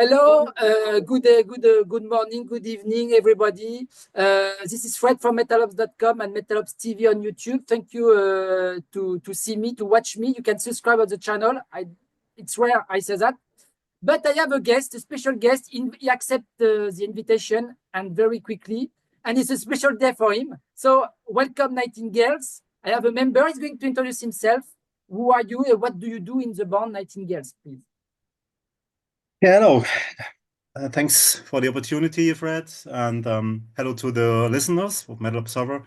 Hello, good morning, good evening, everybody. This is Fred from metalops.com and metalops TV on YouTube. Thank you to see me, to watch me. You can subscribe on the channel. It's rare I say that. But I have a guest, a special guest. He accepted the invitation and very quickly. And it's a special day for him. So welcome, Nightingales. I have a member. He's going to introduce himself. Who are you? What do you do in the band Nightingales, please? Yeah, hello. Thanks for the opportunity, Fred, and hello to the listeners of Metal Observer.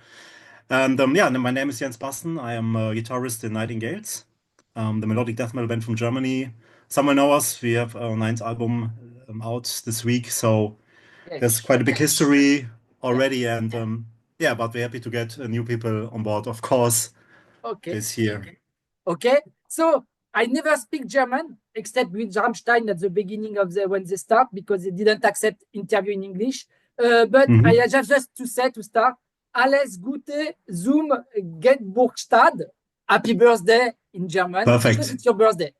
And yeah, my name is Jens Basten. I am a guitarist in Nightingales, the melodic death metal band from Germany. Some will know us. We have our ninth album out this week, so there's quite a big history already. And yeah, but we're happy to get new people on board, of course, this year. Okay, so I never speak German except with Rammstein at the beginning of when they start because they didn't accept interview in English. But I have just to say to start, alles Gute zum Geburtstag. Happy birthday in German. Perfect. Because it's your birthday.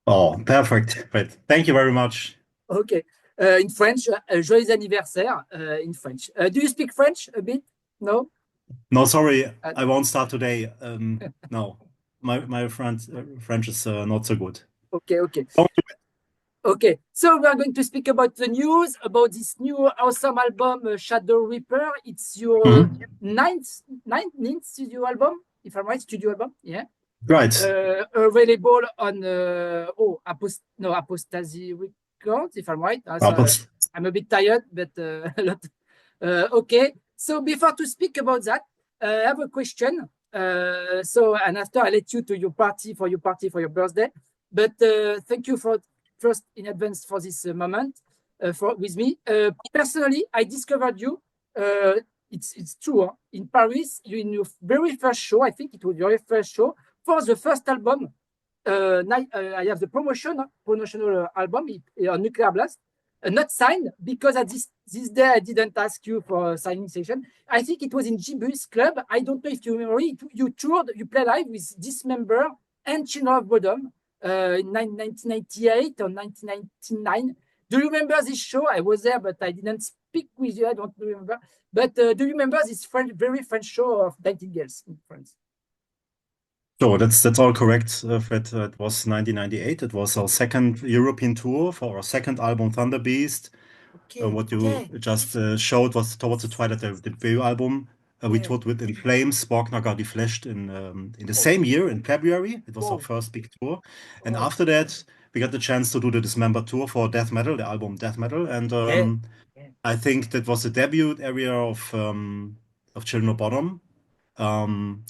Oh, perfect. Great. Thank you very much. Okay. In French, joyeux anniversaire in French. Do you speak French a bit? No? No, sorry, I won't start today. No, my French is not so good. Okay. Okay, so we are going to speak about the news, about this new awesome album, Shadowreaper. It's your ninth studio album, if I'm right, studio album, yeah? Right. Available on Apostasy Records, if I'm right. I'm a bit tired, but a lot. Okay, so before to speak about that, I have a question. And after I let you to your party for your birthday. But thank you first in advance for this moment with me. Personally, I discovered you. It's true. In Paris, in your very first show, I think it was your first show for the first album. I have the promotional album on Nuclear Blast. Not signed because at this day I didn't ask you for a signing session. I think it was in Gibus Club. I don't know if you remember it. You toured, you play live with Dismember and Children of Bodom in 1998 or 1999. Do you remember this show? I was there, but I didn't speak with you. I don't remember. But do you remember this very French show of Nightingales in France? So that's all correct, Fred. It was 1998. It was our second European tour for our second album, Thunder Beast. What you just showed was towards the twilight of the debut album. We toured with In Flames, Borgnagar Defleshed in the same year, in February. It was our first big tour. And after that, we got the chance to do the Dismember tour for death metal, the album Death Metal. And I think that was the debut area of Children of Bodom.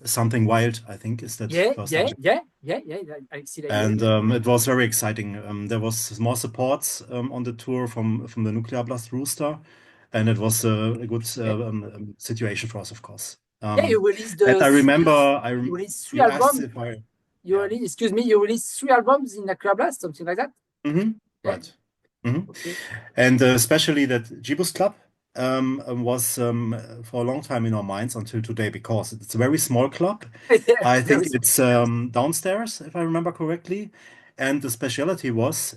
Something Wild, I think, is that first album. Yeah. I see that. And it was very exciting. There was more supports on the tour from the Nuclear Blast Rooster, and it was a good situation for us, of course. You released and I remember you released 3 albums. You released 3 albums in Nuclear Blast, something like that. Right. Okay. And especially that Gibus Club was for a long time in our minds until today, because it's a very small club. I think it's downstairs, if I remember correctly. And the speciality was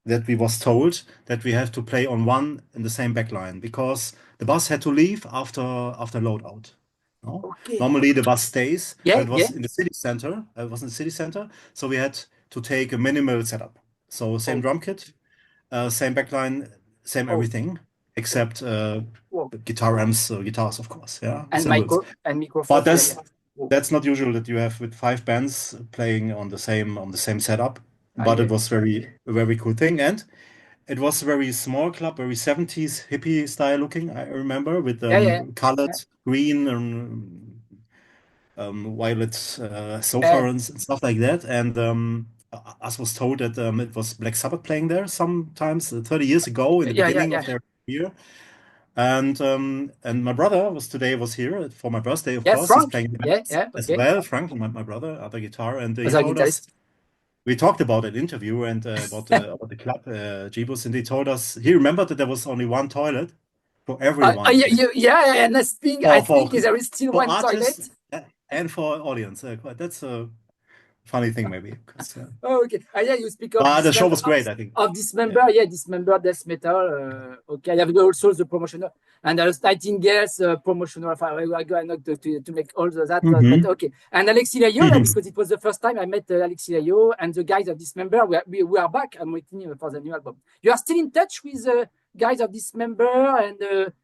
that we was told that we have to play on one in the same backline because the bus had to leave after loadout. No? Normally the bus stays, but it was in the city center. It was in the city center, so we had to take a minimal setup. So same drum kit, same backline, same everything, except guitar amps, guitars, of course, yeah. And microphone. But that's not usual that you have with 5 bands playing on the same setup. But it was very cool thing, and it was a very small club, very 70s hippie style looking. I remember with colored green and violet sofa and stuff like that. And us was told that it was Black Sabbath playing there sometimes 30 years ago in the beginning of their career. And my brother was here for my birthday, of course. Frank. He's playing as well. Frank, my brother, other guitar, and he told us. We talked about an interview and about the club, Gibus, and he told us he remembered that there was only one toilet for everyone. And I think there is still one toilet. And for audience. That's funny thing maybe. Oh, okay. Yeah, you speak of the show was great, I think. Of Dismember, yeah, Dismember death metal. Okay, I have also the promotional and there's Nightingale's promotional. I go not to make all that, but okay. And Alexis Layo, because it was the first time I met Alexis Layo and the guys of Dismember. We are back. I'm waiting for the new album. You are still in touch with guys of Dismember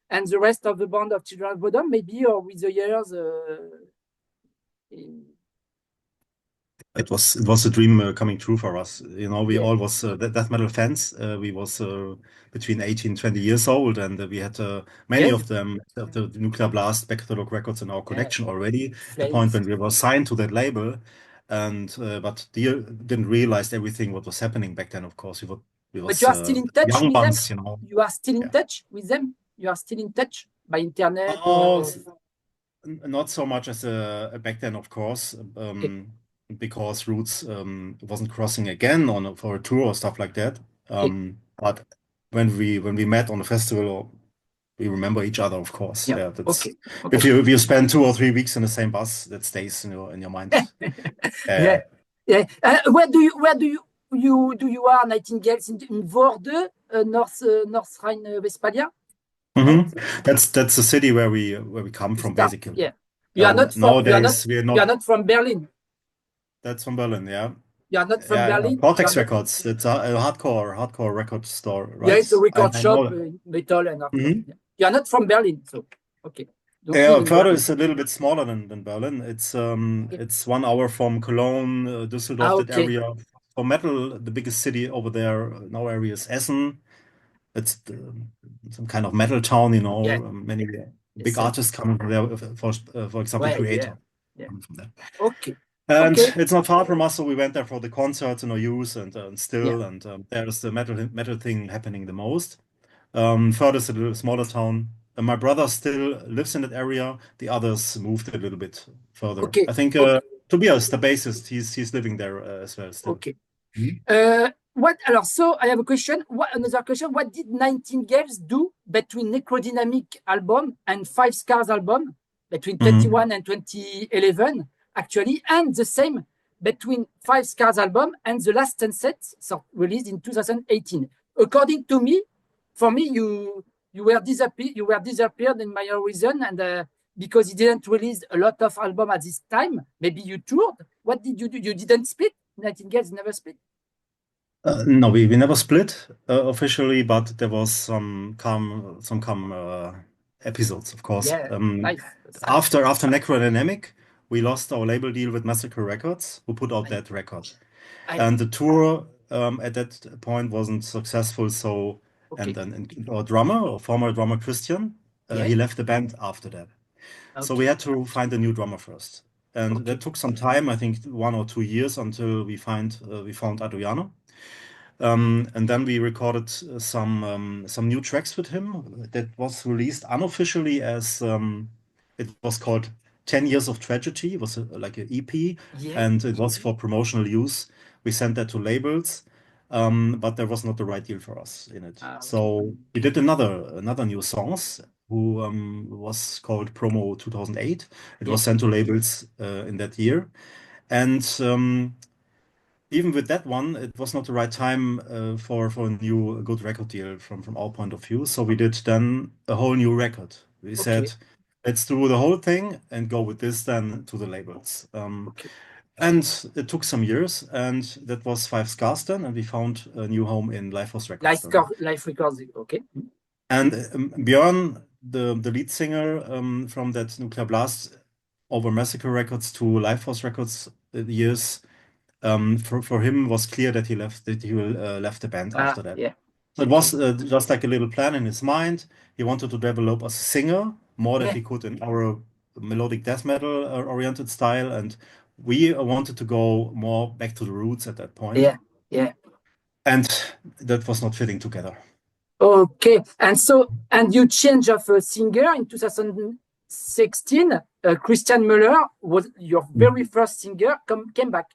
and the rest of the band of Children of Bodom, maybe, or with the years. It was a dream coming true for us. We all was death metal fans. We was between 18 and 20 years old, and we had many of them of the Nuclear Blast back catalog records in our collection already. The point when we were signed to that label, and but didn't realize everything what was happening back then. Of course, but you are still in touch young with ones, them. You are still in touch with them. You are still in touch by internet. Not so much as back then, of course, because Roots wasn't crossing again for a tour or stuff like that. But when we met on the festival, we remember each other, of course. Yeah, that's if you spend 2 or 3 weeks in the same bus, that stays in your mind. Yeah. Where do you are Nightingales in Voorde, North Rhine-Westphalia? That's the city where we come from, basically. Yeah. You are not from Berlin. That's from Berlin, yeah. You are not from Berlin. Cortex Records. It's a hardcore record store, right? Yeah, it's a record shop, metal and hardcore. You are not from Berlin, so okay. Further is a little bit smaller than Berlin. It's 1 hour from Cologne, Düsseldorf, that area. For metal, the biggest city over there in our area is Essen. It's some kind of metal town, many big artists coming from there, for example, Creator. From there. Okay. And it's not far from us, so we went there for the concerts and use and still, and there's the metal thing happening the most. Further is a little smaller town. My brother still lives in that area. The others moved a little bit further. I think Tobias, the bassist, he's living there as well still. Okay. So I have a question. Another question. What did Nightingales do between Necrodynamic album and Five Scars album between 2021 and 2011, actually, and the same between Five Scars album and The Last Sunset, released in 2018? According to me, for me, you were disappeared in my reason, and because you didn't release a lot of album at this time, maybe you toured. What did you do? You didn't split? Nightingales never split? No, we never split officially, but there was some episodes, of course. Nice. After Necrodynamic, we lost our label deal with Massacre Records, who put out that record. And the tour at that point wasn't successful, so and our former drummer Christian, he left the band after that. So we had to find a new drummer first. And that took some time, I think 1 or 2 years, until we found Adriano. And then we recorded some new tracks with him that was released unofficially as it was called 10 Years of Tragedy. It was like an EP, and it was for promotional use. We sent that to labels, but there was not the right deal for us in it. So we did another new songs, who was called Promo 2008. It was sent to labels in that year, and even with that one, it was not the right time for a new good record deal from our point of view. So we did then a whole new record. We said, let's do the whole thing and go with this then to the labels. And it took some years, and that was Five Scars then, and we found a new home in Lifehouse Records. Life Records, okay. And Björn, the lead singer from that Nuclear Blast over Massacre Records to Lifehouse Records years, for him was clear that he left the band after that. So it was just like a little plan in his mind. He wanted to develop as a singer more than he could in our melodic death metal oriented style, and we wanted to go more back to the roots at that point. And that was not fitting together. Okay, and you changed of a singer in 2016. Christian Muller was your very first singer, came back.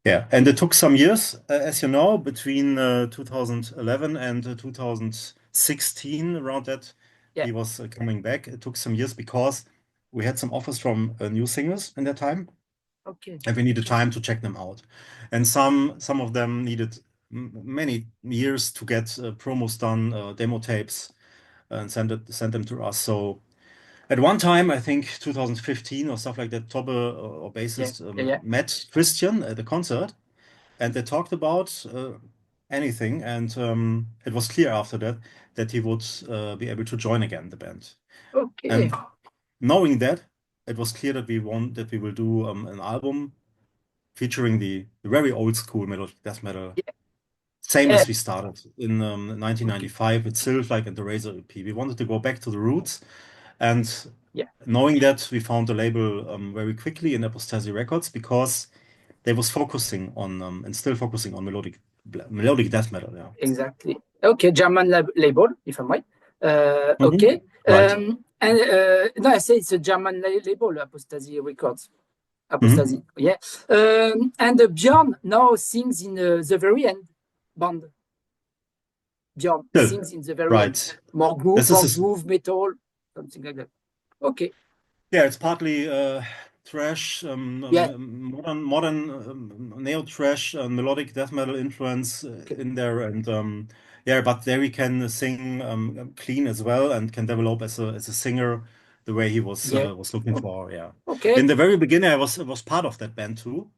Yeah, and it took some years, as you know, between 2011 and 2016, around that, he was coming back. It took some years because we had some offers from new singers in that time. Okay. And we needed time to check them out. And some of them needed many years to get promos done, demo tapes, and send them to us. So at one time, I think 2015 or stuff like that, Tobbe or bassist met Christian at a concert, and they talked about anything. And it was clear after that he would be able to join again the band. Okay. And knowing that, it was clear that we will do an album featuring the very old school melodic death metal, same as we started in 1995 with Sylph-like and the Razor EP. We wanted to go back to the roots, and knowing that, we found the label very quickly in Apostasy Records, because they was focusing on and still focusing on melodic death metal. Yeah, exactly. Okay, German label, if I'm right. Okay. Right. And no, I say it's a German label, Apostasy Records. Apostasy, yeah. And Björn now sings in the very end band. Björn sings in the very end. More groove, metal, something like that. Okay. Yeah, it's partly thrash, modern neo thrash, melodic death metal influence in there, and yeah, but there he can sing clean as well, and can develop as a singer the way he was looking for. Yeah. Okay. In the very beginning, I was part of that band too,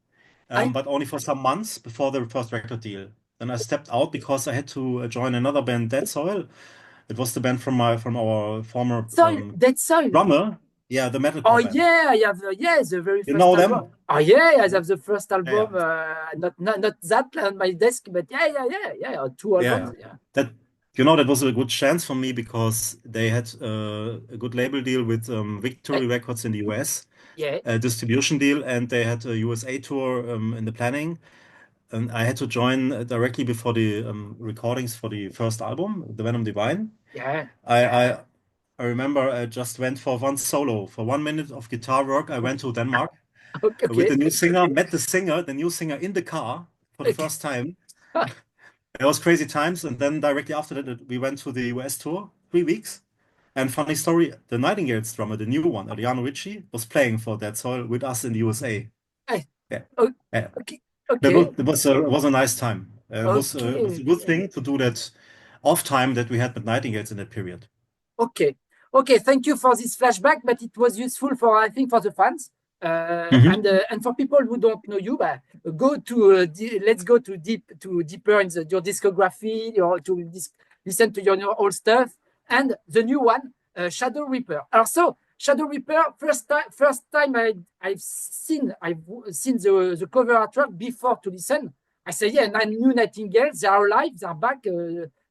but only for some months before the first record deal. Then I stepped out because I had to join another band, Dead Soil. It was the band from our former Dead Soil drummer. Yeah, the metalcore band. Yeah, I have the very first know album. them? Oh yeah, I have the first album. Not that on my desk, but yeah, 2 albums. Yeah. That that was a good chance for me, because they had a good label deal with Victory Records in the US. Yeah. A distribution deal, and they had a USA tour in the planning. And I had to join directly before the recordings for the first album, The Venom Divine. Yeah. I remember I just went for one solo. For 1 minute of guitar work, I went to Denmark with the new singer, met the new singer in the car for the first time. It was crazy times. And then directly after that, we went to the US tour, 3 weeks. And funny story, the Nightingales drummer, the new one, Adriano Ricci, was playing for Dead Soil with us in the USA. Yeah. Okay. It was a nice time. It was a good thing to do that off time that we had with Nightingales in that period. Okay. Thank you for this flashback, but it was useful for, I think, for the fans. And for people who don't know you, let's go deeper in your discography, or to listen to your old stuff, and the new one, Shadowreaper. Also, Shadowreaper, first time I've seen the cover artwork before to listen. I say, yeah, new Nightingales, they are alive, they are back,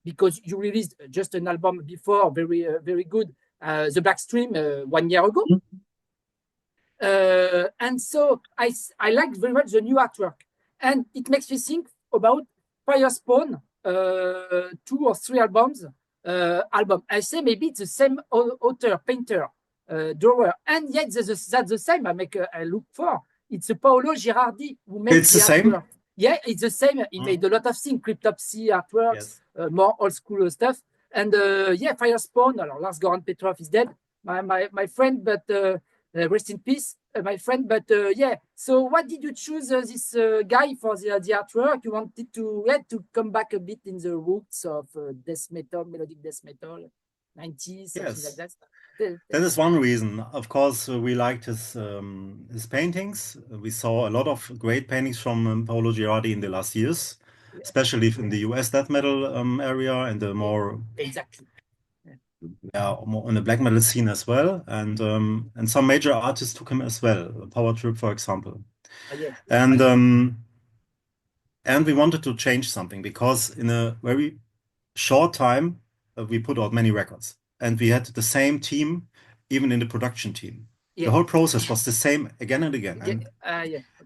because you released just an album before, very good, The Blackstream, 1 year ago. And so I like very much the new artwork, and it makes me think about Firespawn, 2 or 3 albums. I say maybe it's the same author, painter, drawer, and yet that's the same. I look for it's Paolo Girardi who made the artwork. Yeah, it's the same. He made a lot of things, Cryptopsy artworks, more old school stuff, and Firespawn. Lars Goran Petrov is dead, my friend, but rest in peace, my friend. But so what did you choose this guy for the artwork? You wanted to come back a bit in the roots of death metal, melodic death metal, 90s, something like that. That is one reason. Of course, we liked his paintings. We saw a lot of great paintings from Paolo Girardi in the last years, especially in the US death metal area, and the more more on the black metal scene as well. And some major artists took him as well, Power Trip, for example. And we wanted to change something, because in a very short time we put out many records, and we had the same team even in the production team. The whole process was the same again and again.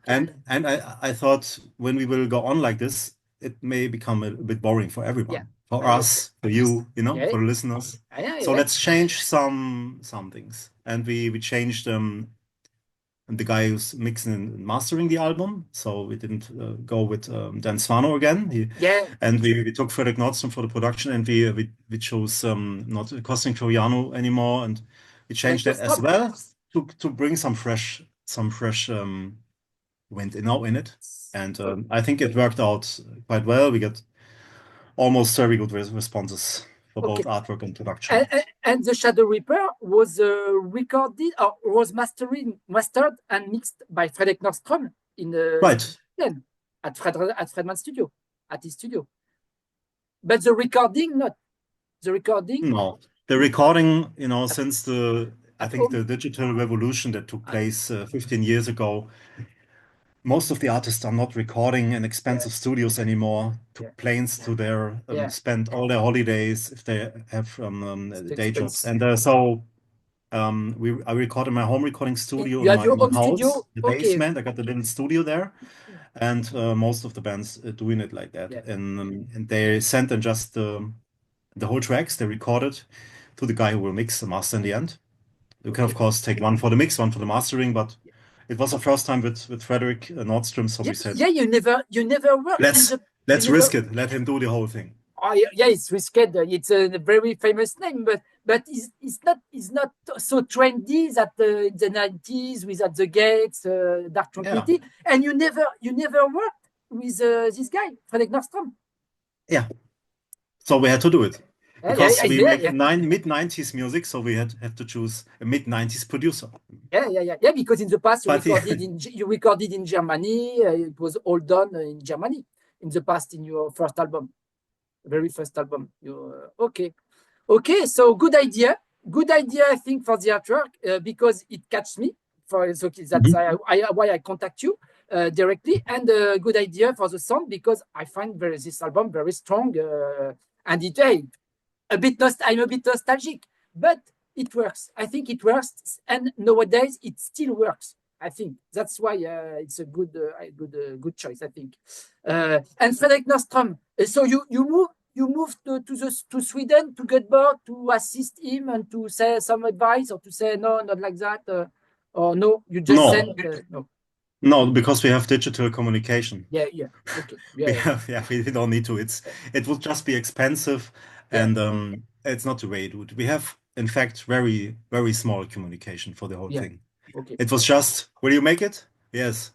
And I thought, when we will go on like this, it may become a bit boring for everyone, for us, for you, for the listeners. So let's change some things. And we changed the guy who's mixing and mastering the album. So we didn't go with Dan Svano again. And we took Fredrik Nordström for the production, and we chose not Costin Troiano anymore, and we changed that as well to bring some fresh wind in it, and I think it worked out quite well. We got almost very good responses for both artwork and production. And the Shadowreaper was recorded or was mastered and mixed by Fredrik Nordstrom in at Fredman Studio, at his studio. But the recording, not the recording. No, the recording, you know, since I think the digital revolution that took place 15 years ago, most of the artists are not recording in expensive studios anymore. Took planes to their spend all their holidays if they have day jobs, and so I recorded my home recording studio in my house, the basement. I got a little studio there, and most of the bands are doing it like that, and they sent in just the whole tracks they recorded to the guy who will mix the master in the end. You can of course take one for the mix, one for the mastering, but it was the first time with Fredrik Nordstrom, so we said, you never worked. Let's risk it. Let him do the whole thing. Oh yeah, it's risky. It's a very famous name, but it's not so trendy that the 90s with At the Gates, Dark Tranquility, and you never worked with this guy, Fredrik Nordstrom. Yeah, so we had to do it because we make mid-90s music, so we had to choose a mid-90s producer. Yeah. Because in the past you recorded in Germany. It was all done in Germany in the past in your first album. Very first album. Okay. So good idea. I think for the artwork because it catches me. That's why I contact you directly. And good idea for the sound because I find this album very strong. And I'm a bit nostalgic, but it works. I think it works, and nowadays it still works. I think that's why it's a good choice. I think. And Fredrik Nordstrom. So you moved to Sweden to Göteborg to assist him and to say some advice or to say no, not like that, or no, you just send no. No, because we have digital communication. Yeah. Okay. We don't need to. It would just be expensive, and it's not the way it would. We have, in fact, very, very small communication for the whole thing. Okay. It was just, will you make it? Yes.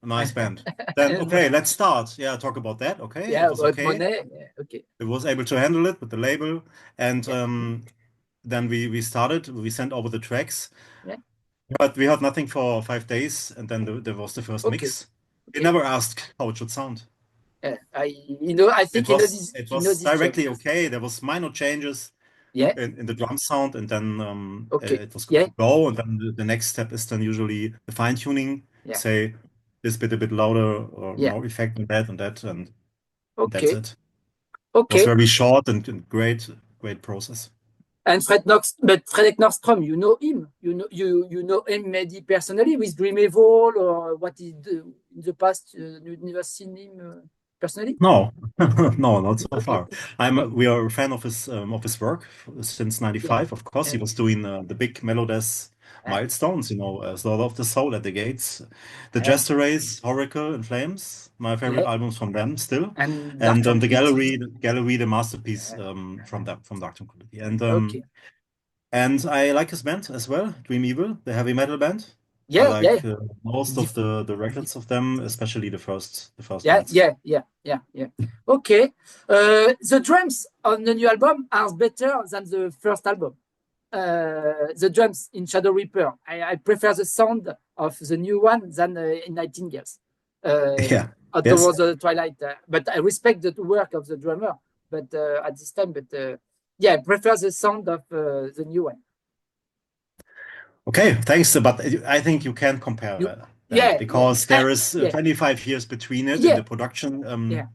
Nice band. Then okay, let's start. Yeah, talk about that. Okay. Yeah, it was okay. Money. Okay. It was able to handle it with the label, and then we started. We sent over the tracks. Yeah. But we heard nothing for 5 days, and then there was the first mix. We never asked how it should sound. I think it was directly okay. There was minor changes in the drum sound, and then it was good to go. And then the next step is then usually the fine tuning. Say this bit a bit louder or more effect and that, and that's it. Okay. It was very short and great process. And Fredrik Nordstrom, you know him. You know him maybe personally with Dream Evil or what he did in the past. You never seen him personally? No, not so far. We are a fan of his work since '95. Of course, he was doing the big melodic milestones. Sword of the Soul, At the Gates, the Jester Race, Oracle, and Flames. My favorite albums from them still, and the gallery, the masterpiece from Dark Tranquility. And I like his band as well, Dream Evil, the heavy metal band. I like most of the records of them, especially the first ones. Yeah. Okay. The drums on the new album are better than the first album. The drums in Shadowreaper, I prefer the sound of the new one than in Nightingales. Towards the Twilight, but I respect the work of the drummer. But at this time, I prefer the sound of the new one. Okay, thanks. But I think you can't compare because there is 25 years between it in the production.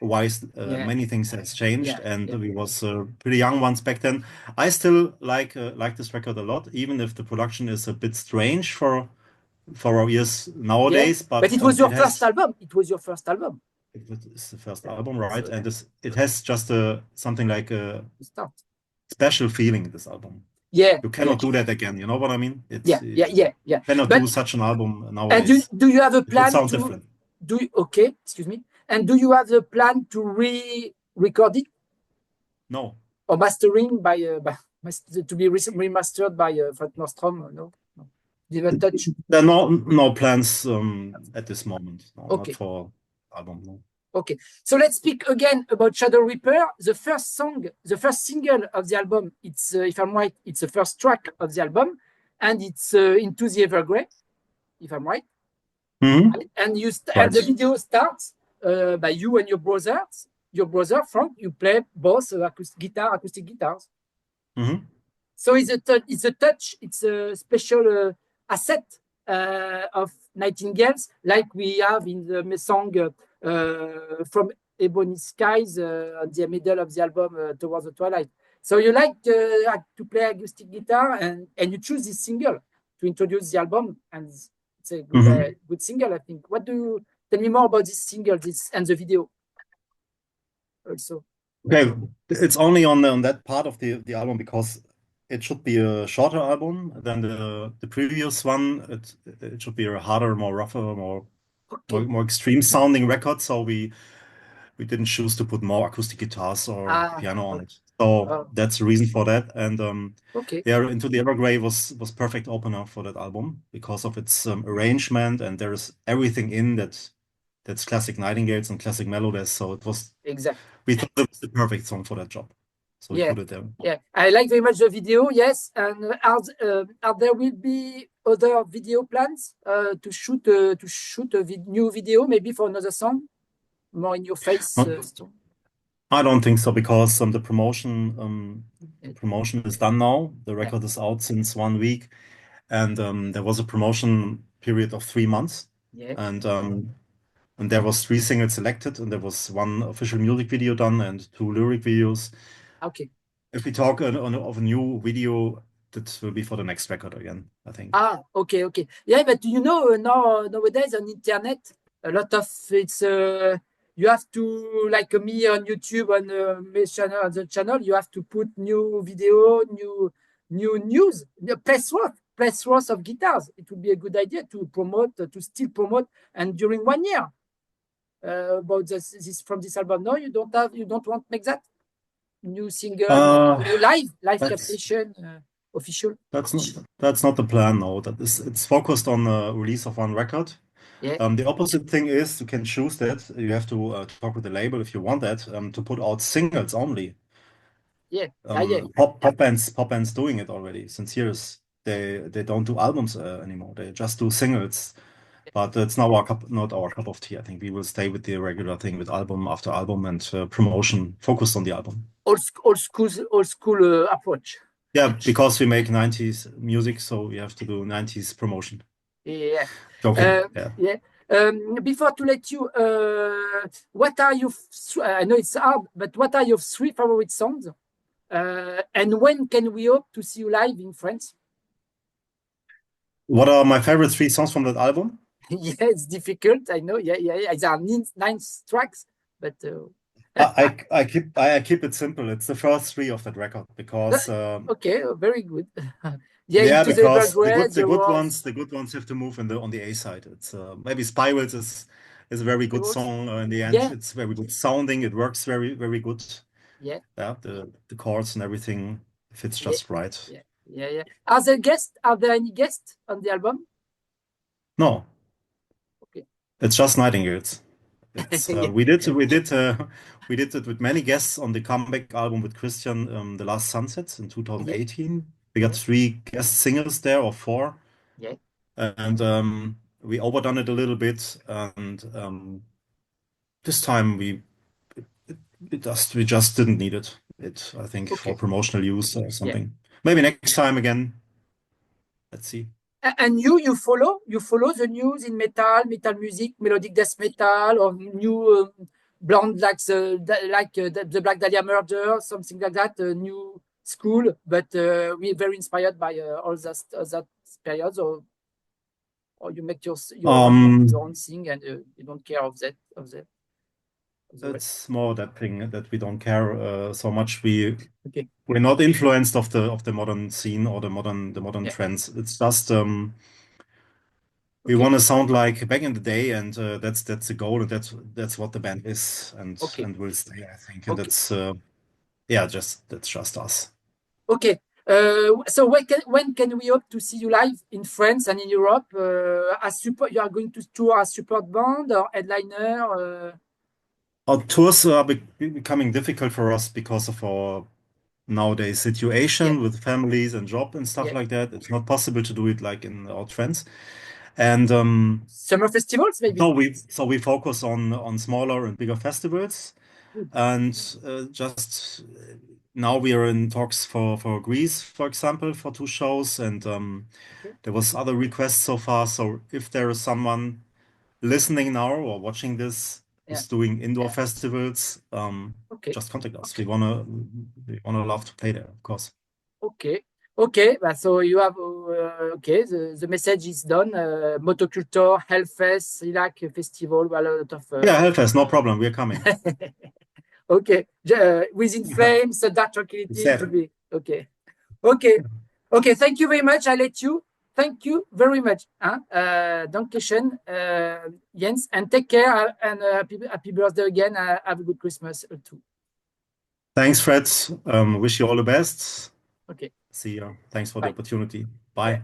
Wise, many things has changed, and we was pretty young ones back then. I still like this record a lot, even if the production is a bit strange for our ears nowadays. But it was your first album. It was your first album. It was the first album, right? And it has just something like a special feeling. This album. Yeah, you cannot do that again. You know what I mean? You cannot do such an album nowadays. And do you have a plan? It sounds different. Excuse me. And do you have the plan to re-record it? No. Or mastering to be remastered by Fredman Nordstrom? No. Didn't touch. There are no plans at this moment. No, Okay. not for album. No. Okay, so let's speak again about Shadowreaper. The first song, the first single of the album, it's if I'm right, it's the first track of the album, and it's Into the Evergrey, if I'm right. Mm-hmm. And and the video starts by you and your brother. Your brother Frank, you play both acoustic guitars. Mm-hmm. So it's a touch. It's a special asset of Nightingales, like we have in the song from Ebony Skies at the middle of the album Towards the Twilight. So you like to play acoustic guitar, and you choose this single to introduce the album, and it's a good, good single, I think. What do you tell me more about this single, and the video also? Okay, it's only on that part of the album because it should be a shorter album than the previous one. It should be a harder, more rougher, more extreme sounding record. So we didn't choose to put more acoustic guitars or piano on it. So that's the reason for that. And yeah, Into the Evergrey was perfect opener for that album because of its arrangement, and there's everything in that's classic Nightingales and classic melodies. So it was we thought it was the perfect song for that job. So we put it there. Yeah, I like very much the video. Yes, and are there will be other video plans to shoot a new video, maybe for another song, more in your face? I don't think so because the promotion is done now. The record is out since 1 week, and there was a promotion period of 3 months. And there was 3 singles selected, and there was 1 official music video done and 2 lyric videos. Okay. If we talk of a new video, that will be for the next record again, I think. Okay. Yeah, but you know, nowadays on internet, a lot of it's you have to, like me on YouTube on the channel, you have to put new video, new news, press worth of guitars. It would be a good idea to still promote, and during 1 year about this from this album. No, you don't want to make that new single, new live captation, official. That's not the plan. No, it's focused on the release of 1 record. The opposite thing is you can choose that. You have to talk with the label if you want that to put out singles only. Pop bands doing it already since years. They don't do albums anymore. They just do singles. But it's not our cup of tea. I think we will stay with the regular thing with album after album and promotion focused on the album. Old school approach. Yeah, because we make 90s music, so we have to do 90s promotion. Yeah. Okay. Before to let you, what are your? I know it's hard, but what are your 3 favorite songs? And when can we hope to see you live in France? What are my favorite 3 songs from that album? Yeah, it's difficult. I know. Yeah. There are 9 tracks, but I keep it simple. It's the first 3 of that record because okay, very good. because the good ones have to move on the A side. It's maybe Spirals is a very good song in the end. It's very good sounding. It works very, very good. Yeah. The chords and everything fits just right. Yeah. Are there any guests on the album? No. Okay. It's just Nightingales. We did it with many guests on the comeback album with Christian, The Last Sunsets in 2018. We got 3 guest singers there, or 4. Yeah. And we overdone it a little bit, and this time we just didn't need it. I think for promotional use or something. Maybe next time again. Let's see. And you follow the news in metal music, melodic death metal, or new blonde like the Black Dahlia Murder, something like that, new school, but we're very inspired by all that periods, or you make your own thing, and you don't care of that. That's more that thing that we don't care so much. We're not influenced of the modern scene or the modern trends. It's just we want to sound like back in the day, and that's the goal, and that's what the band is, and will stay, I think. And that's just us. Okay. So when can we hope to see you live in France and in Europe? As support, you are going to tour as support band or headliner? Our tours are becoming difficult for us because of our nowadays situation with families and job and stuff like that. It's not possible to do it like in our trends. And summer festivals, maybe. So we focus on smaller and bigger festivals. Good. And just now we are in talks for Greece, for example, for 2 shows. And there was other requests so far. So if there is someone listening now or watching this who's doing indoor festivals, just contact us. We wanna love to play there, of course. Okay. So you have the message is done. Motoculture, Hellfest, Silac Festival, a lot of Hellfest, no problem. We're coming. Okay. Within Flames, Dark Tranquility. Okay. Thank you very much. I let you. Thank you very much. Dankeschön, Jens, and take care and happy birthday again. Have a good Christmas too. Thanks, Fred. Wish you all the best. Okay. See you. Thanks for the opportunity. Bye.